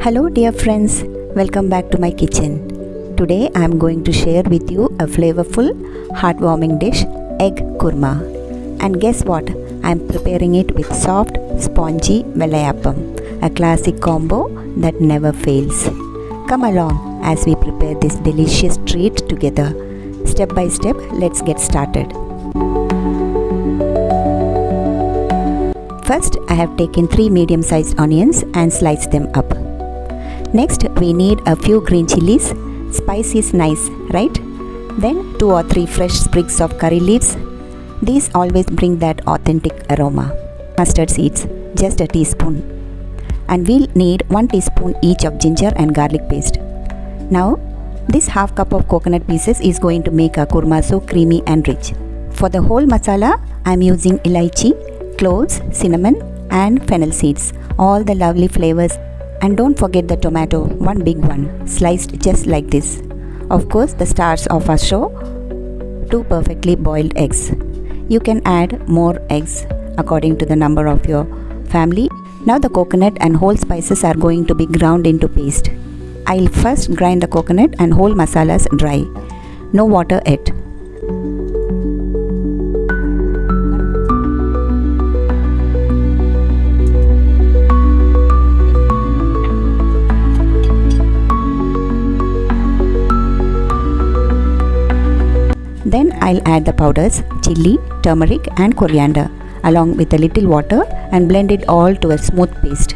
Hello dear friends, welcome back to my kitchen. Today I am going to share with you a flavorful, heartwarming dish, egg kurma. And guess what? I am preparing it with soft, spongy Vellayappam, a classic combo that never fails. Come along as we prepare this delicious treat together. Step by step, let's get started. First, I have taken 3 medium-sized onions and sliced them up. Next, we need a few green chilies. Spice is nice, right? Then 2 or 3 fresh sprigs of curry leaves. These always bring that authentic aroma. Mustard seeds, just a teaspoon. And we'll need 1 teaspoon each of ginger and garlic paste. Now, this half cup of coconut pieces is going to make our kurma so creamy and rich. For the whole masala, I am using elaichi, cloves, cinnamon and fennel seeds, all the lovely flavors. And don't forget the tomato, one big one, sliced just like this. Of course, the stars of our show, 2 perfectly boiled eggs. You can add more eggs according to the number of your family. Now the coconut and whole spices are going to be ground into paste. I'll first grind the coconut and whole masalas dry. No water yet. Then I'll add the powders, chili, turmeric and coriander along with a little water and blend it all to a smooth paste.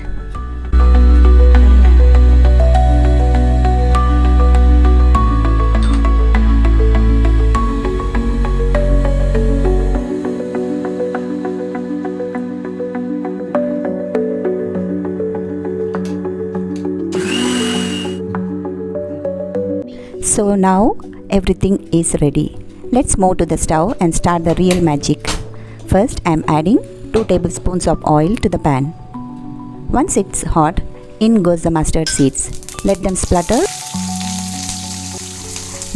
So now everything is ready. Let's move to the stove and start the real magic. First, I am adding 2 tablespoons of oil to the pan. Once it's hot, in goes the mustard seeds. Let them splutter.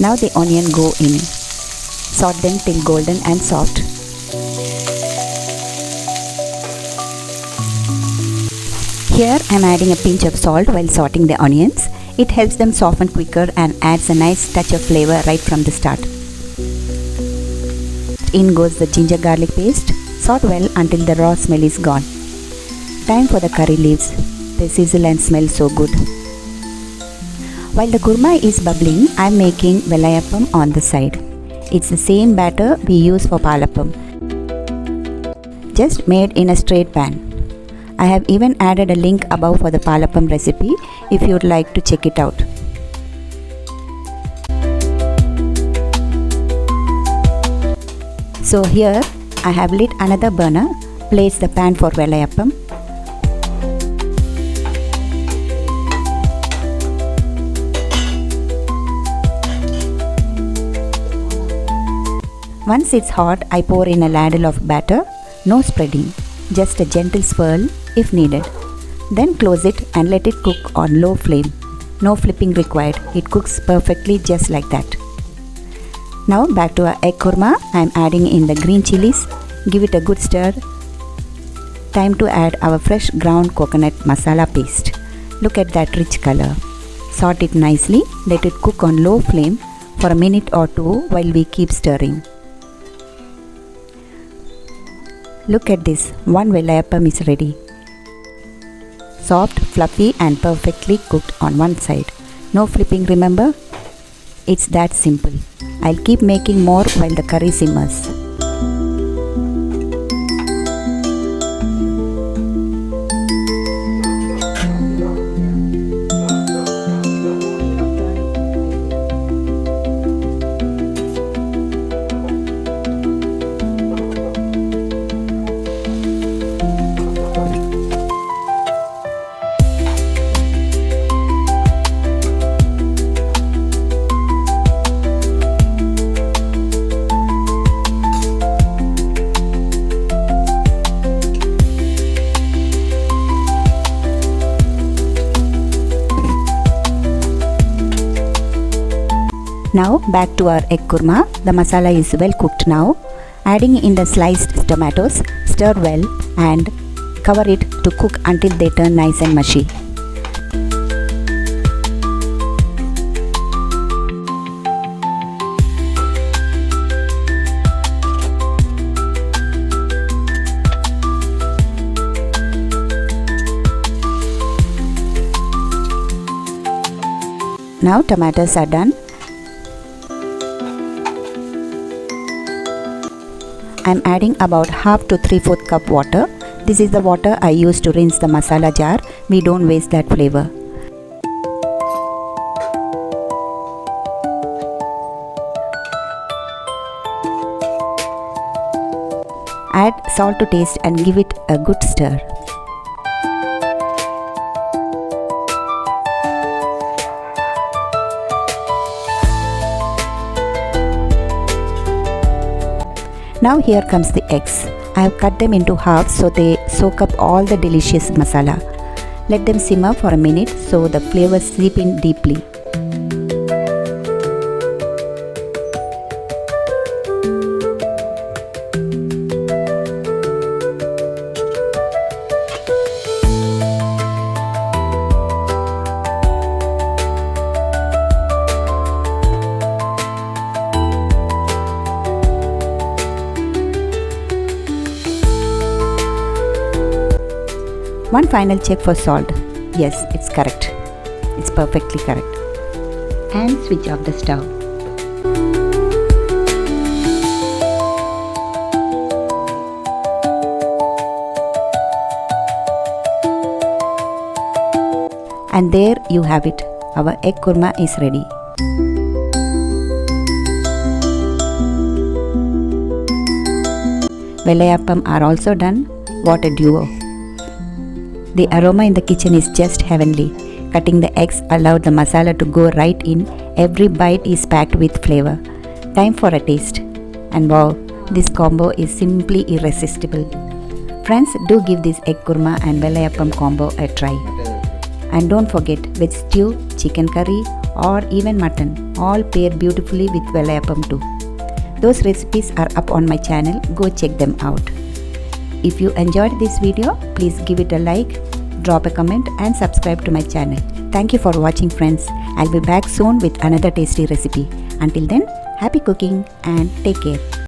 Now the onion go in. Saute them till golden and soft. Here I am adding a pinch of salt while sauteing the onions. It helps them soften quicker and adds a nice touch of flavor right from the start. In goes the ginger garlic paste. Saute well until the raw smell is gone. Time for the curry leaves. They sizzle and smell so good. While the kurma is bubbling, I am making Vellayappam on the side. It's the same batter we use for Palappam, just made in a straight pan. I have even added a link above for the Palappam recipe if you would like to check it out. So here I have lit another burner, placed the pan for Vellayappam. Once it's hot, I pour in a ladle of batter, no spreading, just a gentle swirl if needed. Then close it and let it cook on low flame. No flipping required, it cooks perfectly just like that. Now back to our egg kurma. I am adding in the green chilies. Give it a good stir. Time to add our fresh ground coconut masala paste. Look at that rich color. Saute it nicely. Let it cook on low flame for a minute or 2 while we keep stirring. Look at this. One Vellayappam is ready. Soft, fluffy and perfectly cooked on one side. No flipping, remember? It's that simple. I'll keep making more while the curry simmers. Now back to our egg kurma. The masala is well cooked now. Adding in the sliced tomatoes, stir well and cover it to cook until they turn nice and mushy. Now tomatoes are done. I'm adding about half to 3/4 cup water. This is the water I use to rinse the masala jar. We don't waste that flavor. Add salt to taste and give it a good stir. Now here comes the eggs. I have cut them into half so they soak up all the delicious masala. Let them simmer for a minute so the flavors seep in deeply. One final check for salt. Yes, it's correct. It's perfectly correct. And switch off the stove. And there you have it. Our egg kurma is ready. Vellayappam are also done. What a duo. The aroma in the kitchen is just heavenly. Cutting the eggs allowed the masala to go right in. Every bite is packed with flavor. Time for a taste. And wow, this combo is simply irresistible. Friends, do give this egg kurma and Vellayappam combo a try. And don't forget, veg stew, chicken curry or even mutton all pair beautifully with Vellayappam too. Those recipes are up on my channel. Go check them out. If you enjoyed this video, please give it a like, drop a comment and subscribe to my channel. Thank you for watching, friends. I'll be back soon with another tasty recipe. Until then, happy cooking and take care.